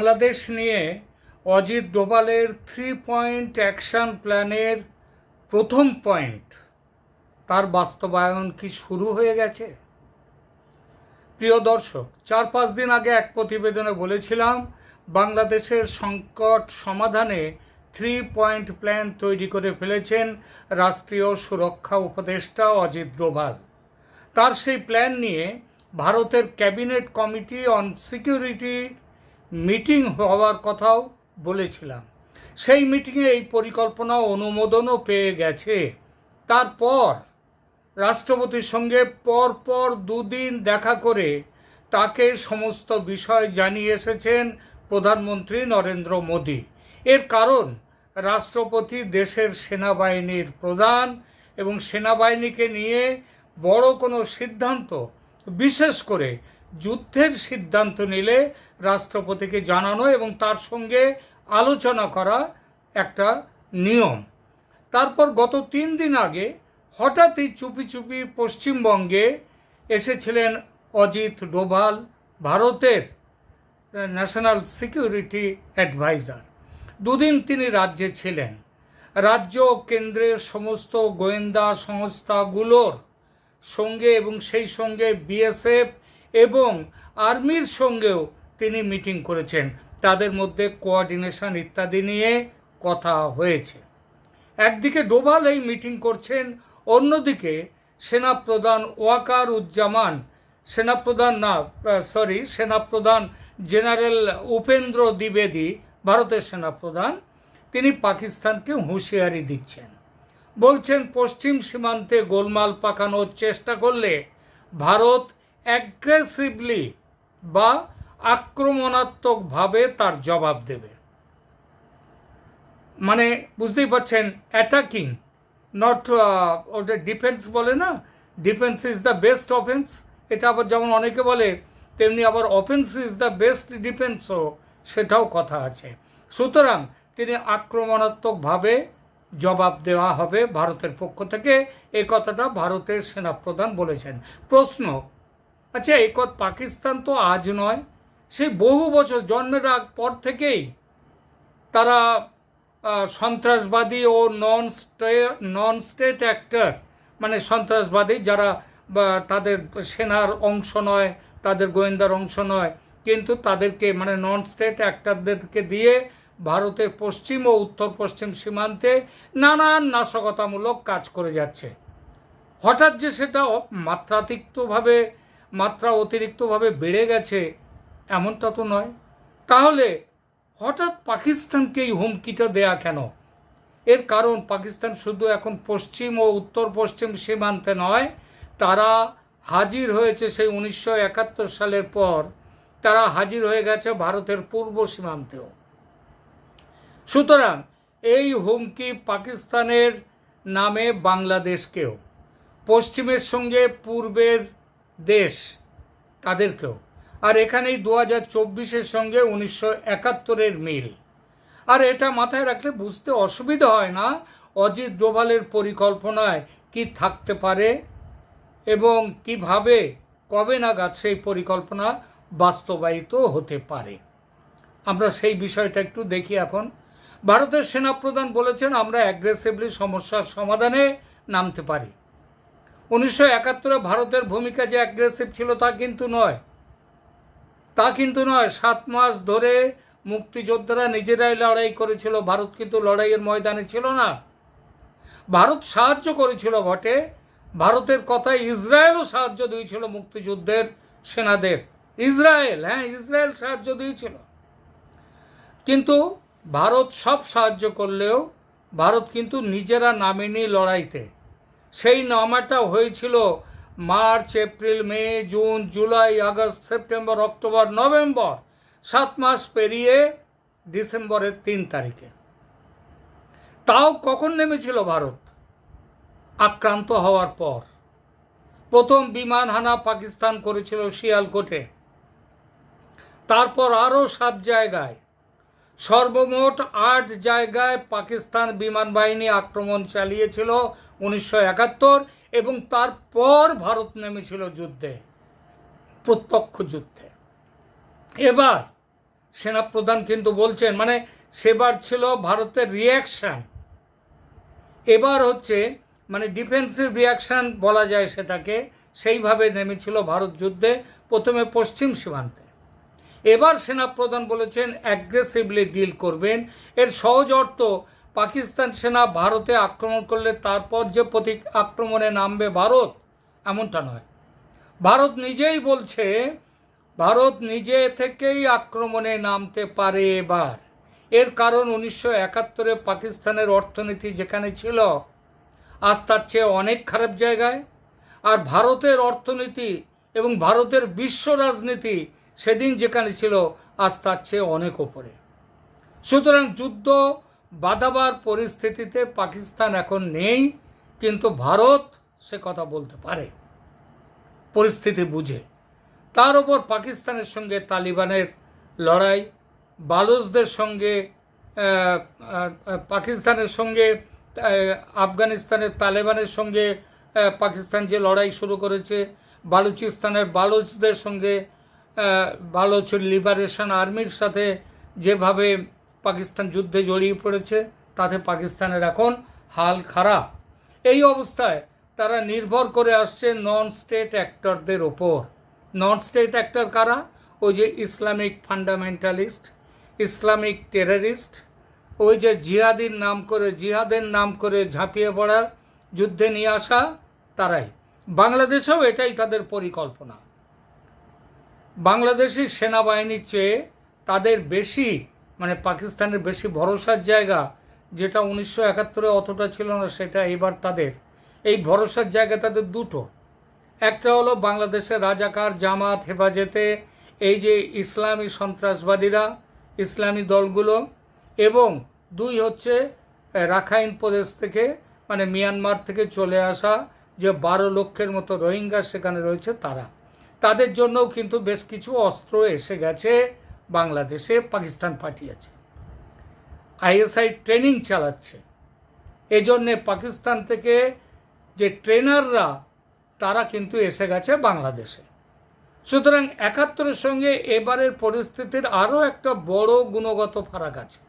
বাংলাদেশ নিয়ে Ajit ডোভালের 3 point action প্ল্যানের প্রথম পয়েন্ট, তার বাস্তবায়ন কি শুরু হয়ে গেছে? প্রিয় দর্শক, 4-5 দিন আগে এক প্রতিবেদনে বলেছিলাম বাংলাদেশের সংকট সমাধানে 3 পয়েন্ট প্ল্যান তৈরি করে ফেলেছেন রাষ্ট্রীয় সুরক্ষা উপদেষ্টা অজিত ডোভাল। তার সেই প্ল্যান নিয়ে ভারতের cabinet committee on security meeting হওয়ার কথাও বলেছিলাম। সেই মিটিংয়ে এই পরিকল্পনা অনুমোদনও পেয়ে গেছে। তারপর রাষ্ট্রপতির সঙ্গে পরপর 2 দিন দেখা করে তাকে সমস্ত বিষয় জানিয়ে এসেছেন প্রধানমন্ত্রী নরেন্দ্র মোদী। এর কারণ, রাষ্ট্রপতি দেশের সেনাবাহিনীর প্রধান এবং সেনাবাহিনীকে নিয়ে বড় কোনো সিদ্ধান্ত, বিশেষ করে যুদ্ধের সিদ্ধান্ত নিলে রাষ্ট্রপতিকে জানানো এবং তার সঙ্গে আলোচনা করা একটা নিয়ম। তারপর গত 3 দিন আগে হঠাৎই চুপি চুপি পশ্চিমবঙ্গে এসেছিলেন অজিত ডোভাল, ভারতের ন্যাশনাল সিকিউরিটি অ্যাডভাইজার। 2 দিন তিনি রাজ্যে ছিলেন। রাজ্য কেন্দ্রের সমস্ত গোয়েন্দা সংস্থাগুলোর সঙ্গে এবং সেই সঙ্গে বিএসএফ এবং আর্মির সঙ্গেও তিনি মিটিং করেছেন। তাদের মধ্যে কোঅর্ডিনেশন ইত্যাদি নিয়ে কথা হয়েছে। একদিকে ডোভাল এই মিটিং করছেন, অন্যদিকে সেনাপ্রধান ওয়াকারুজ্জামান, সেনাপ্রধান জেনারেল উপেন্দ্র দ্বিবেদী, ভারতের সেনাপ্রধান, তিনি পাকিস্তানকে হুঁশিয়ারি দিচ্ছেন। বলছেন পশ্চিম সীমান্তে গোলমাল পাকানোর চেষ্টা করলে ভারত অ্যাগ্রেসিভলি বা আক্রমণাত্মকভাবে তার জবাব দেবে। মানে বুঝতেই পারছেন, অ্যাটাকিং, নট ওটা ডিফেন্স বলে না, defence is the best offence, এটা আবার যেমন অনেকে বলে তেমনি আবার অফেন্স ইজ দ্য বেস্ট ডিফেন্সও, সেটাও কথা আছে। সুতরাং তিনি আক্রমণাত্মকভাবে জবাব দেওয়া হবে ভারতের পক্ষ থেকে, এই কথাটা ভারতের সেনাপ্রধান বলেছেন। প্রশ্ন, আচ্ছা এই পাকিস্তান তো আজ নয়, সেই বহু বছর জন্মের পর থেকেই তারা সন্ত্রাসবাদী ও নন স্টেট অ্যাক্টর, মানে সন্ত্রাসবাদী যারা তাদের সেনার অংশ নয়, তাদের গোয়েন্দার অংশ নয়, কিন্তু তাদেরকে মানে নন স্টেট অ্যাক্টরদেরকে দিয়ে ভারতের পশ্চিম ও উত্তর পশ্চিম সীমান্তে নানান নাশকতামূলক কাজ করে যাচ্ছে। হঠাৎ যে সেটা মাত্রা অতিরিক্তভাবে বেড়ে গেছে এমনটা তো নয়। তাহলে হঠাৎ পাকিস্তানকে এই হুমকিটা দেয়া কেন? এর কারণ, পাকিস্তান শুধু এখন পশ্চিম ও উত্তর পশ্চিম সীমান্তে নয়, তারা হাজির হয়েছে সেই 1971 সালের পর, তারা হাজির হয়ে গেছে ভারতের পূর্ব সীমান্তেও। সুতরাং এই হুমকি পাকিস্তানের নামে বাংলাদেশকেও, পশ্চিমের সঙ্গে পূর্বের দেশ তাদেরকেও, আর এখানেই 2024-এর সঙ্গে 1971-এর মিল। আর এটা মাথায় রাখলে বুঝতে অসুবিধা হয় না অজিত ডোভালের পরিকল্পনায় কি থাকতে পারে এবং কিভাবে কবে নাগাদ সেই পরিকল্পনা বাস্তবায়িত হতে পারে। আমরা সেই বিষয়টা একটু দেখি। এখন ভারতের সেনাপ্রধান বলেছেন আমরা অ্যাগ্রেসিভলি সমস্যার সমাধানে নামতে পারি। 1971-এ ভারতের ভূমিকা যে অ্যাগ্রেসিভ ছিল তা কিন্তু নয়। 7 মাস ধরে মুক্তিযোদ্ধারা নিজেরাই লড়াই করেছিল, ভারত কিন্তু লড়াইয়ের ময়দানে ছিল না। ভারত সাহায্য করেছিল বটে, ভারতের কথায় ইসরায়েলও সাহায্য দিয়েছিল মুক্তিযুদ্ধের সেনাদের। ইসরায়েল সাহায্য দিয়েছিল। কিন্তু ভারত সব সাহায্য করলেও ভারত কিন্তু নিজেরা নামেনি লড়াইতে। সেই নামাটা হয়েছিল March, April, May, June, July, August, September, October, November, 7 মাস পেরিয়ে ডিসেম্বরের 3 তারিখে। তাও কখন নেমেছিল ভারত? আক্রান্ত হওয়ার পর। প্রথম বিমান হানা পাকিস্তান করেছিল শিয়ালকোটে, তারপর আরও 7 জায়গায়, সর্বমোট 8 জায়গায় পাকিস্তান বিমান বাহিনী আক্রমণ চালিয়েছিল 1971, এবং তারপর ভারত নেমেছিল যুদ্ধে, প্রত্যক্ষ যুদ্ধে। এবার সেনাপ্রধান কিন্তু বলছেন, মানে সেবার ছিল ভারতের রিয়াকশান, এবার হচ্ছে মানে ডিফেন্সিভ রিয়াকশান বলা যায় সেটাকে, সেইভাবে নেমেছিল ভারত যুদ্ধে, প্রথমে পশ্চিম সীমান্তে। এবার সেনাপ্রধান বলেছেন অ্যাগ্রেসিভলি ডিল করবেন। এর সহজ অর্থ, পাকিস্তান সেনা ভারতে আক্রমণ করলে তারপর যে প্রতি আক্রমণে নামবে ভারত, এমনটা নয়। ভারত নিজেই বলছে ভারত নিজে থেকেই আক্রমণে নামতে পারে এবার। এর কারণ 1971-এ পাকিস্তানের অর্থনীতি যেখানে ছিল আজ তার চেয়ে অনেক খারাপ জায়গায়, আর ভারতের অর্থনীতি এবং ভারতের বিশ্ব রাজনীতি সেদিন যেখানে ছিল আজ তার চেয়ে অনেক ওপরে। সুতরাং যুদ্ধ বাঁধাবার পরিস্থিতিতে পাকিস্তান এখন নেই, কিন্তু ভারত সে কথা বলতে পারে পরিস্থিতি বুঝে। তার উপর পাকিস্তানের সঙ্গে তালিবানের লড়াই, বালুচদের সঙ্গে পাকিস্তানের সঙ্গে আফগানিস্তানের তালেবানের সঙ্গে পাকিস্তান যে লড়াই শুরু করেছে, বালুচিস্তানের বালুচদের সঙ্গে বালুচ লিবারেশন আর্মির সাথে যেভাবে পাকিস্তান যুদ্ধে জড়িয়ে পড়েছে, তাতে পাকিস্তানের এখন হাল খারাপ। এই অবস্থায় তারা নির্ভর করে আসছে নন স্টেট অ্যাক্টরদের ওপর। নন স্টেট অ্যাক্টর কারা? ওই যে ইসলামিক ফান্ডামেন্টালিস্ট, ইসলামিক টেররিস্ট, ওই যে জিহাদের নাম করে ঝাঁপিয়ে পড়া, যুদ্ধে নিয়ে আসা, তারাই। বাংলাদেশেও এটাই তাদের পরিকল্পনা। বাংলাদেশি সেনাবাহিনীর চেয়ে তাদের বেশি, মানে পাকিস্তানের বেশি ভরসার জায়গা, যেটা 1971-এ অতটা ছিল না, সেটা এবার তাদের এই ভরসার জায়গা তাদের দুটো। একটা হলো বাংলাদেশের রাজাকার, জামাত, হেফাজতে, এই যে ইসলামী সন্ত্রাসবাদীরা, ইসলামী দলগুলো, এবং দুই হচ্ছে রাখাইন প্রদেশ থেকে, মানে মিয়ানমার থেকে চলে আসা যে 12 লক্ষের মতো রোহিঙ্গা সেখানে রয়েছে, তাদের জন্যও কিন্তু বেশ কিছু অস্ত্র এসে গেছে বাংলাদেশে, পাকিস্তান পাঠিয়েছে। আইএসআই ট্রেনিং চালাচ্ছে, এজন্যে পাকিস্তান থেকে যে ট্রেনাররা তারা কিন্তু এসে গেছে বাংলাদেশে। সুতরাং 71-এর সঙ্গে এবারের পরিস্থিতির আরও একটা বড় গুণগত ফারাক আছে।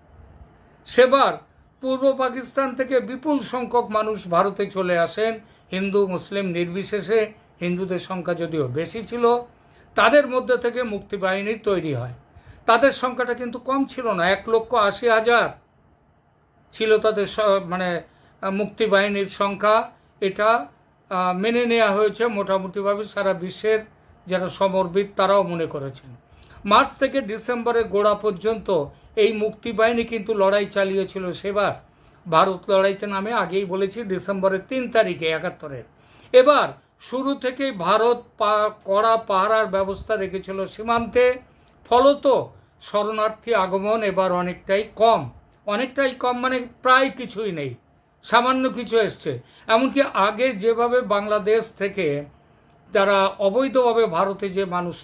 সেবার পূর্ব পাকিস্তান থেকে বিপুল সংখ্যক মানুষ ভারতে চলে আসেন, হিন্দু মুসলিম নির্বিশেষে, হিন্দুদের সংখ্যা যদিও বেশি ছিল, তাদের মধ্যে থেকে মুক্তিবাহিনী তৈরি হয়। তাদের সংখ্যাটা কিন্তু কম ছিল না, 1,80,000 ছিল তাদের মানে মুক্তিবাহিনীর সংখ্যা। এটা মেনে নেওয়া হয়েছে মোটামুটিভাবে, সারা বিশ্বের যারা সমরবিদ তারাও মনে করেছেন। মার্চ থেকে ডিসেম্বরের গোড়া পর্যন্ত এই মুক্তিবাহিনী কিন্তু লড়াই চালিয়েছিল সেবার। ভারত লড়াইতে নামে, আগেই বলেছি, ডিসেম্বরের 3 তারিখে 71-এর। এবার শুরু থেকেই ভারত কড়া পাহারার ব্যবস্থা রেখেছিল সীমান্তে, ফলত শরণার্থী আগমন এবার অনেকটাই কম মানে প্রায় কিছুই নেই, সামান্য কিছু এসছে। এমনকি আগে যেভাবে বাংলাদেশ থেকে যারা অবৈধভাবে ভারতে যে মানুষ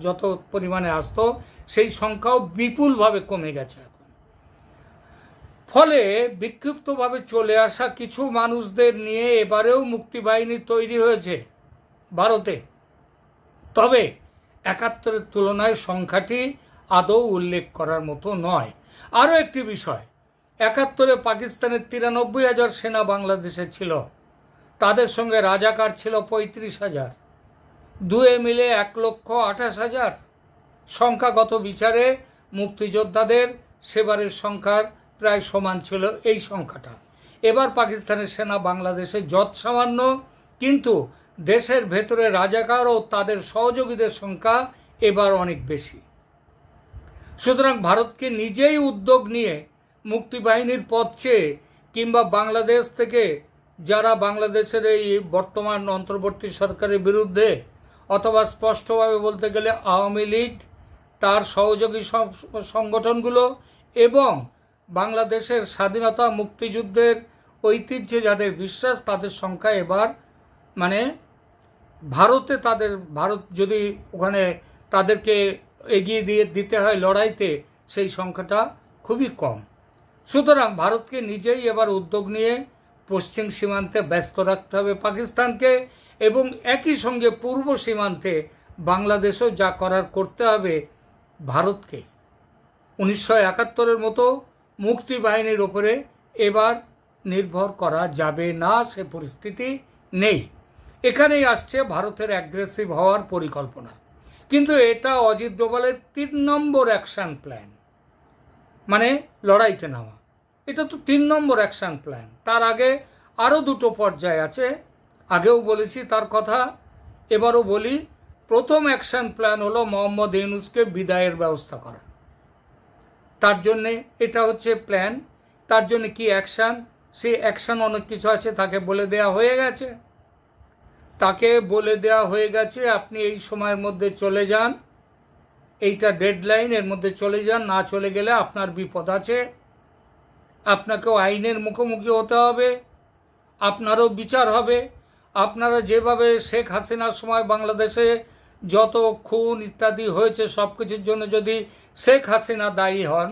যত পরিমাণে আসতো, সেই সংখ্যাও বিপুলভাবে কমে গেছে এখন। ফলে বিক্ষিপ্তভাবে চলে আসা কিছু মানুষদের নিয়ে এবারেও মুক্তিবাহিনী তৈরি হয়েছে ভারতে। তবে 71-এর তুলনায় সংখ্যাটি আদৌ উল্লেখ করার মতো নয়। আরও একটি বিষয়, 71-এ পাকিস্তানের 93,000 সেনা বাংলাদেশে ছিল, তাদের সঙ্গে রাজাকার ছিল 35,000, দুয়ে মিলে 1,28,000। সংখ্যাগত বিচারে মুক্তিযোদ্ধাদের সেবারের সংখ্যার প্রায় সমান ছিল এই সংখ্যাটা। এবার পাকিস্তানের সেনা বাংলাদেশে যৎ সামান্য, কিন্তু দেশের ভেতরে রাজাকার ও তাদের সহযোগীদের সংখ্যা এবার অনেক বেশি। সুতরাং ভারতকে নিজেই উদ্যোগ নিয়ে মুক্তিবাহিনীর পথ চেয়ে, কিংবা বাংলাদেশ থেকে যারা বাংলাদেশের এই বর্তমান অন্তর্বর্তী সরকারের বিরুদ্ধে, অথবা স্পষ্টভাবে বলতে গেলে আওয়ামী লীগ, তার সহযোগী সংগঠনগুলো, এবং বাংলাদেশের স্বাধীনতা মুক্তিযুদ্ধের ঐতিহ্যে যাদের বিশ্বাস, তাদের সংখ্যা এবার মানে ভারত যদি ওখানে তাদেরকে এগিয়ে দিতে হয় লড়াইতে, সেই সংখ্যাটা খুবই কম। সুতরাং ভারতকে নিজেই এবার উদ্যোগ নিয়ে পশ্চিম সীমান্তে ব্যস্ত রাখতে হবে পাকিস্তানকে, এবং একই সঙ্গে পূর্ব সীমান্তে বাংলাদেশও যা করার করতে হবে ভারতকে। 1971-এর মতো মুক্তি বাহিনীর ওপরে এবার নির্ভর করা যাবে না, সে পরিস্থিতি নেই। এখানেই আসছে ভারতের অ্যাগ্রেসিভ হওয়ার পরিকল্পনা। কিন্তু এটা অজিত ডোভালের 3 নম্বর অ্যাকশন প্ল্যান, মানে লড়াইতে নামা। এটা তো 3 নম্বর অ্যাকশন প্ল্যান। তার আগে আরও 2টো পর্যায় আছে, আগেও বলেছি তার কথা, এবারও বলি। প্রথম অ্যাকশন প্ল্যান হলো মোহাম্মদ ইউনূসকে বিদায়ের ব্যবস্থা করা। তার জন্যে এটা হচ্ছে প্ল্যান। তার জন্য কি অ্যাকশান, সেই অ্যাকশান অনেক কিছু আছে, তাকে বলে দেওয়া হয়ে গেছে। আপনি এই সময়ের মধ্যে চলে যান, এইটা ডেডলাইন, এর মধ্যে চলে যান, না চলে গেলে আপনার বিপদ আছে, আপনাকেও আইনের মুখোমুখি হতে হবে, আপনারও বিচার হবে। আপনারা যেভাবে শেখ হাসিনার সময় বাংলাদেশে যত খুন ইত্যাদি হয়েছে সব কিছুর জন্য যদি শেখ হাসিনা দায়ী হন,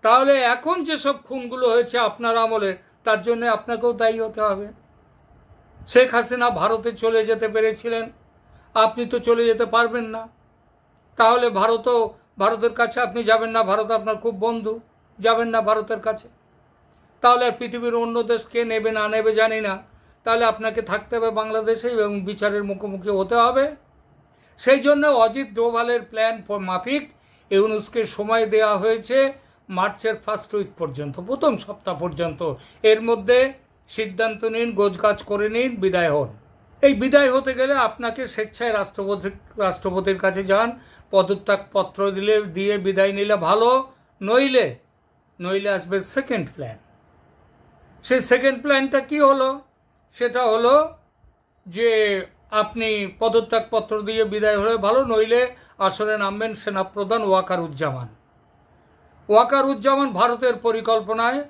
তাহলে এখন যেসব খুনগুলো হয়েছে আপনার আমলে, তার জন্য আপনাকেও দায়ী হতে হবে। শেখ হাসিনা ভারতে চলে যেতে পেরেছিলেন, আপনি তো চলে যেতে পারবেন না। তাহলে ভারতের কাছে আপনি যাবেন না, ভারত আপনার খুব বন্ধু, যাবেন না ভারতের কাছে। তাহলে পৃথিবীর অন্য দেশ কে নেবে না নেবে জানি না, তাহলে আপনাকে থাকতে হবে বাংলাদেশে এবং বিচারের মুখোমুখি হতে হবে। সেই জন্য অজিত ডোভালের প্ল্যান মাফিক ইউনূসকে সময় দেওয়া হয়েছে মার্চের 1st উইক পর্যন্ত, প্রথম সপ্তাহ পর্যন্ত। এর মধ্যে সিদ্ধান্ত নিন, গোছগাছ করে নিন, বিদায় হন। এই বিদায় হতে গেলে আপনাকে স্বেচ্ছায় রাষ্ট্রপতির কাছে যান, পদত্যাগপত্র দিয়ে বিদায় নিলে ভালো, নইলে আসবে সেকেন্ড প্ল্যান। সেই সেকেন্ড প্ল্যানটা কি হলো? সেটা হলো যে আপনি পদত্যাগপত্র দিয়ে বিদায় হলে ভালো, নইলে আসরে নামবেন সেনাপ্রধান ওয়াকারুজ্জামান ভারতের পরিকল্পনায়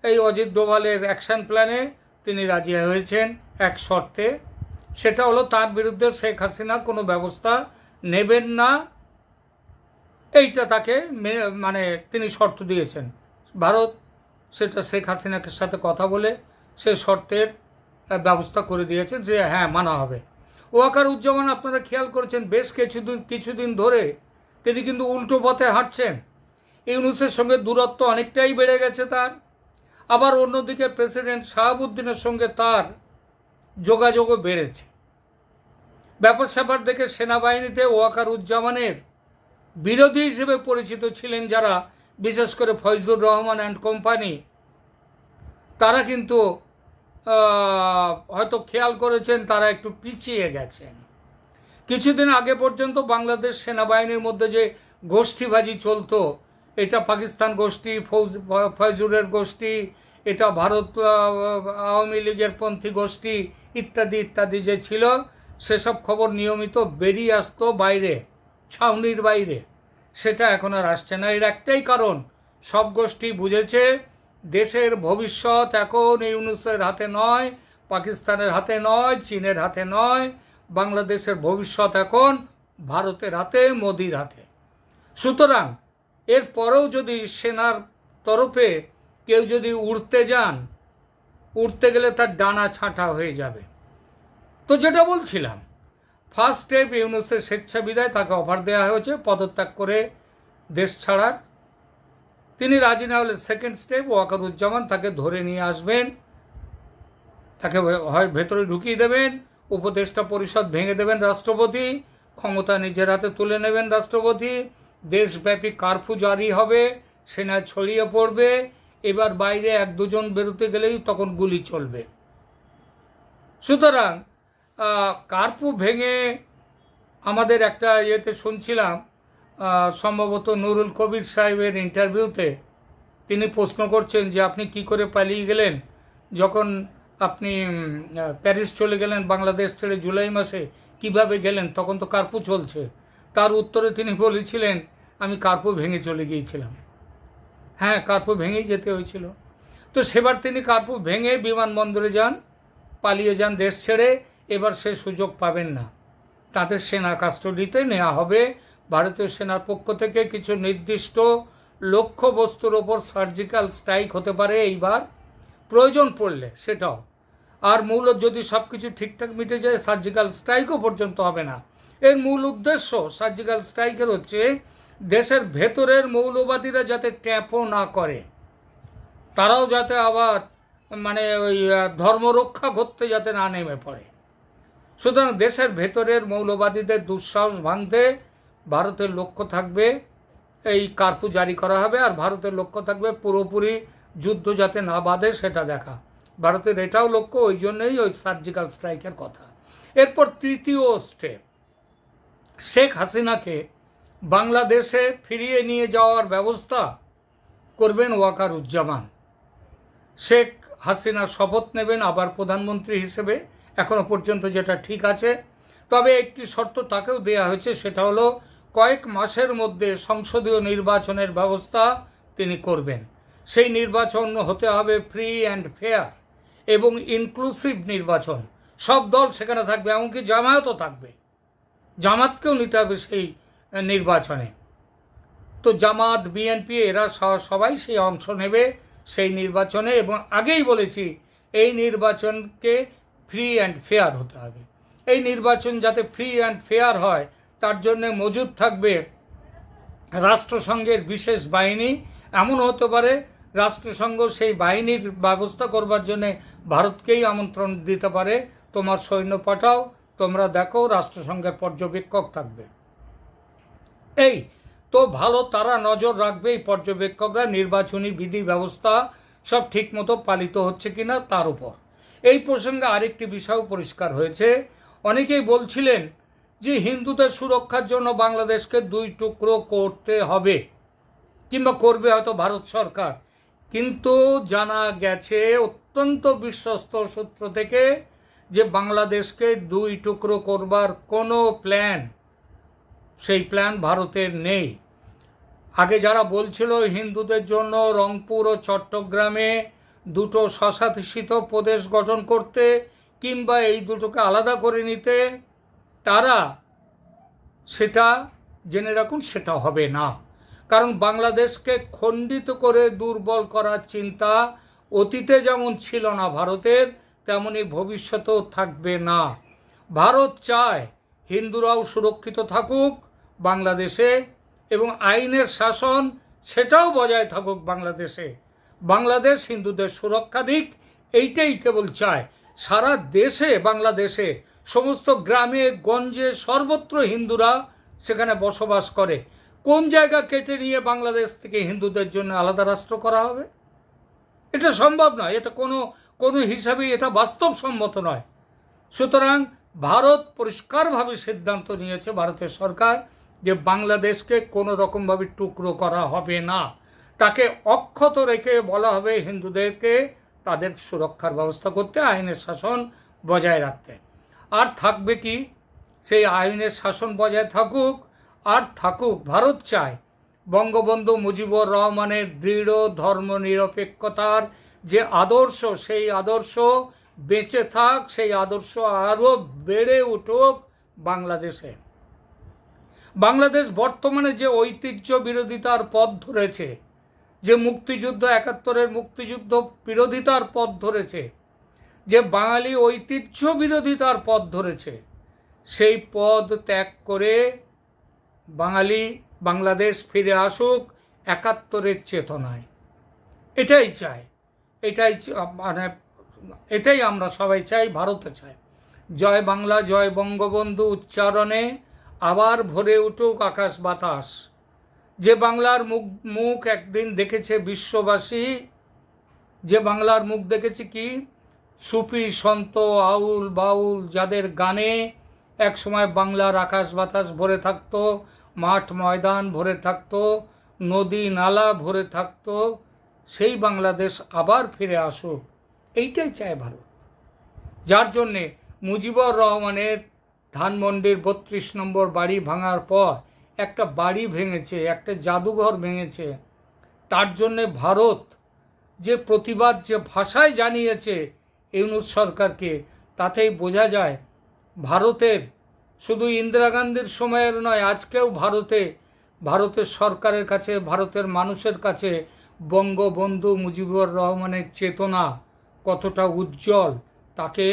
এই অজিত ডোভালের অ্যাকশন প্ল্যানে তিনি রাজি হয়েছেন এক শর্তে। সেটা হলো তার বিরুদ্ধে শেখ হাসিনা কোনো ব্যবস্থা নেবেন না, এইটা তাকে মানে তিনি শর্ত দিয়েছেন। ভারত সেটা শেখ হাসিনাকে সাথে কথা বলে সে শর্তের ব্যবস্থা করে দিয়েছেন যে হ্যাঁ মানা হবে। ওয়াকারুজ্জামান আপনারা খেয়াল করেছেন বেশ কিছুদিন ধরে তিনি কিন্তু উল্টো পথে হাঁটছেন। ইউনূসের সঙ্গে দূরত্ব অনেকটাই বেড়ে গেছে তার। আবার অন্যদিকে প্রেসিডেন্ট শাহাবুদ্দিনের সঙ্গে তার যোগাযোগও বেড়েছে। ব্যাপার স্যাপার দেখে সেনাবাহিনীতে ওয়াকারুজ্জামানের বিরোধী হিসেবে পরিচিত ছিলেন যারা, বিশেষ করে ফয়জুর রহমান অ্যান্ড কোম্পানি, তারা কিন্তু হয়তো খেয়াল করেছেন তারা একটু পিছিয়ে গেছেন। কিছুদিন আগে পর্যন্ত বাংলাদেশ সেনাবাহিনীর মধ্যে যে গোষ্ঠীবাজি চলতো, এটা পাকিস্তান গোষ্ঠী, ফয়জুরের গোষ্ঠী, এটা ভারত আওয়ামী লীগের পন্থী গোষ্ঠী ইত্যাদি ইত্যাদি যে ছিল, সেসব খবর নিয়মিত বেরিয়ে আসতো বাইরে, ছাউনির বাইরে। সেটা এখন আর আসছে না। এর একটাই কারণ, সব গোষ্ঠী বুঝেছে দেশের ভবিষ্যৎ এখন ইউনূসের হাতে নয়, পাকিস্তানের হাতে নয়, চীনের হাতে নয়, বাংলাদেশের ভবিষ্যৎ এখন ভারতের হাতে, মোদির হাতে। সুতরাং এরপরেও যদি সেনার তরফে কেউ যদি উড়তে গেলে তার ডানা ছাঁটা হয়ে যাবে। তো যেটা বলছিলাম, ফার্স্ট স্টেপ ইউনূসের স্বেচ্ছা বিদায়, তাকে অফার দেওয়া হয়েছে পদত্যাগ করে দেশ ছাড়ার। তিনি রাজি না হলে সেকেন্ড স্টেপ ওয়াকারুজ্জামান তাকে ধরে নিয়ে আসবেন, তাকে হয় ভেতরে ঢুকিয়ে দেবেন, উপদেষ্টা পরিষদ ভেঙে দেবেন রাষ্ট্রপতি, ক্ষমতা নিজের হাতে তুলে নেবেন রাষ্ট্রপতি, দেশব্যাপী কারফিউ জারি হবে, সেনা ছড়িয়ে পড়বে। এবার বাইরে 1-2 জন বেরোতে গেলেই তখন গুলি চলবে। সুতরাং কারফিউ ভেঙে আমাদের একটা ইয়েতে শুনছিলাম, সম্ভবত নুরুল কবির সাহেবের ইন্টারভিউতে তিনি প্রশ্ন করছেন যে আপনি কি করে পালিয়ে গেলেন, যখন আপনি প্যারিস চলে গেলেন বাংলাদেশ ছেড়ে জুলাই মাসে, কিভাবে গেলেন, তখন তো কারফিউ চলছে। তার উত্তরে তিনি বলেছিলেন আমি কারফিউ ভেঙে চলে গিয়েছিলাম। হ্যাঁ, কারফিউ ভেঙেই যেতে হয়েছিল। তো সেবার তিনি কারফিউ ভেঙে বিমানবন্দরে যান, পালিয়ে যান দেশ ছেড়ে। এবার সে সুযোগ পাবেন না, তাদের সেনা কাস্টডিতে নেওয়া হবে। ভারতীয় সেনার পক্ষ থেকে কিছু নির্দিষ্ট লক্ষ্যবস্তুর ওপর সার্জিক্যাল স্ট্রাইক হতে পারে এইবার, প্রয়োজন পড়লে সেটাও। আর মূল যদি সব কিছু ঠিকঠাক মিটে যায়, সার্জিক্যাল স্ট্রাইকও পর্যন্ত হবে না। এর মূল উদ্দেশ্য সার্জিক্যাল স্ট্রাইকের হচ্ছে দেশের ভেতরের মৌলবাদীরা যাতে ট্যাপও না করে, তারাও যাতে আবার মানে ওই ধর্ম রক্ষা করতে যাতে না নেমে পড়ে। সুতরাং দেশের ভেতরের মৌলবাদীদের দুঃসাহস ভাঙতে ভারতের লক্ষ্য থাকবে এই কারফিউ জারি করা হবে, আর ভারতের লক্ষ্য থাকবে পুরোপুরি যুদ্ধ যাতে না বাঁধে সেটা দেখা। ভারতের এটাও লক্ষ্য, ওই জন্যই ওই সার্জিক্যাল স্ট্রাইকের কথা। এরপর তৃতীয় স্টেপ, শেখ হাসিনাকে বাংলাদেশে ফিরিয়ে নিয়ে যাওয়ার ব্যবস্থা করবেন ওয়াকারুজ্জামান। শেখ হাসিনা শপথ নেবেন আবার প্রধানমন্ত্রী হিসেবে, এখনো পর্যন্ত যেটা ঠিক আছে। তবে একটি শর্ত তাকেও দেয়া হয়েছে, সেটা হলো কয়েক মাসের মধ্যে সংসদীয় নির্বাচনের ব্যবস্থা তিনি করবেন। সেই নির্বাচন হতে হবে ফ্রি অ্যান্ড ফেয়ার এবং ইনক্লুসিভ নির্বাচন। সব দল সেখানে থাকবে, এমনকি জামায়াতও থাকবে, জামাতকেও নিতে হবে সেই নির্বাচনে। তো জামাত, বিএনপি এরা সবাই সেই অংশ নেবে সেই নির্বাচনে। এবং আগেই বলেছি এই নির্বাচনকে ফ্রি অ্যান্ড ফেয়ার হতে হবে। এই নির্বাচন যাতে ফ্রি অ্যান্ড ফেয়ার হয় তার জন্য মজুদ থাকবে রাষ্ট্রসংঘের বিশেষ বাহিনী। এমন হতে পারে রাষ্ট্রসংঘ সেই বাহিনীর ব্যবস্থা করবার জন্য ভারতকেই আমন্ত্রণ দিতে পারে, তোমার সৈন্য পাঠাও, তোমরা দেখো, রাষ্ট্রসংঘের পর্যবেক্ষক থাকবে। এই তো ভালো, তারা নজর রাখবে এই পর্যবেক্ষকরা নির্বাচনী বিধি ব্যবস্থা সব ঠিকমতো পালিত হচ্ছে কিনা তার উপর। এই প্রসঙ্গে আরেকটি বিষয় পরিষ্কার হয়েছে। অনেকেই বলছিলেন যে হিন্দুদের সুরক্ষার জন্য বাংলাদেশকে 2 টুকরো করতে হবে, কিংবা করবে হয়তো ভারত সরকার। কিন্তু জানা গেছে অত্যন্ত বিশ্বস্ত সূত্র থেকে যে বাংলাদেশকে 2 টুকরো করবার কোনো প্ল্যান, সেই প্ল্যান ভারতের নেই। আগে যারা বলছিল হিন্দুদের জন্য রংপুর ও চট্টগ্রামে 2টো স্বশাসিত প্রদেশ গঠন করতে কিংবা এই দুটোকে আলাদা করে নিতে, তারা সেটা জেনে রাখুন সেটা হবে না। কারণ বাংলাদেশকে খণ্ডিত করে দুর্বল করার চিন্তা অতীতে যেমন ছিল না ভারতের, তেমনি ভবিষ্যতেও থাকবে না। ভারত চায় হিন্দুরাও সুরক্ষিত থাকুক বাংলাদেশে এবং আইনের শাসন সেটাও বজায় থাকুক বাংলাদেশে। বাংলাদেশ হিন্দুদের সুরক্ষা দিক, এইটাই কেবল চায়। সারা দেশে, বাংলাদেশে সমস্ত গ্রামে গঞ্জে সর্বত্র হিন্দুরা সেখানে বসবাস করে। কোন জায়গা কেটে নিয়ে বাংলাদেশ থেকে হিন্দুদের জন্য আলাদা রাষ্ট্র করা হবে? এটা সম্ভব নয়, এটা কোনো হিসাবেই এটা বাস্তবসম্মত নয়। সুতরাং ভারত পরিষ্কারভাবে সিদ্ধান্ত নিয়েছে, ভারতের সরকার, যে বাংলাদেশকে কোনো রকমভাবে টুকরো করা হবে না। তাকে অক্ষত রেখে বলা হবে হিন্দুদেরকে তাদের সুরক্ষার ব্যবস্থা করতে, আইনের শাসন বজায় রাখতে। আর থাকবে কি? সেই আইনের শাসন বজায় থাকুক, আর থাকুক, ভারত চায় বঙ্গবন্ধু মুজিবুর রহমানের দৃঢ় ধর্মনিরপেক্ষতার যে আদর্শ, সেই আদর্শ বেঁচে থাক, সেই আদর্শ আরও বেড়ে উঠুক বাংলাদেশে। বাংলাদেশ বর্তমানে যে ঐতিহ্য বিরোধিতার পথ ধরেছে, যে মুক্তিযুদ্ধ 71-এর মুক্তিযুদ্ধ বিরোধিতার পথ ধরেছে, যে বাঙালি ঐতিহ্য বিরোধিতার পথ ধরেছে, সেই পথ ত্যাগ করে বাংলাদেশ ফিরে আসুক 71-এর চেতনায়। এটাই চাই, এটাই আমরা সবাই চাই, ভারতও চায়। জয় বাংলা, জয় বঙ্গবন্ধু উচ্চারণে আবার ভরে উঠুক আকাশ বাতাস। যে বাংলার মুখ একদিন দেখেছে বিশ্ববাসী, যে বাংলার মুখ দেখেছে কি সুফি, সন্ত, আউল, বাউল, যাদের গানে একসময় বাংলার আকাশ বাতাস ভরে থাকতো, মাঠ ময়দান ভরে থাকতো, নদী নালা ভরে থাকতো, সেই বাংলাদেশ আবার ফিরে আসুক, এইটাই চায় ভারত। যার জন্যে মুজিবুর রহমানের ধানমন্ডির 32 নম্বর বাড়ি ভাঙার পর একটা বাড়ি ভেঙেছে, একটা জাদুঘর ভেঙেছে। তার জন্যে ভারত যে প্রতিবাদ, যে ভাষায় জানিয়েছে ইউনূস সরকারকে, তাতেই বোঝা যায় ভারতের শুধু ইন্দিরা গান্ধীর সময়ের নয়, আজকেও ভারতের সরকারের কাছে, ভারতের মানুষের কাছে বঙ্গবন্ধু মুজিবুর রহমানের চেতনা কতটা উজ্জ্বল, তাকে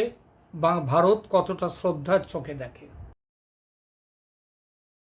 ভারত কতটা শ্রদ্ধার চোখে দেখে।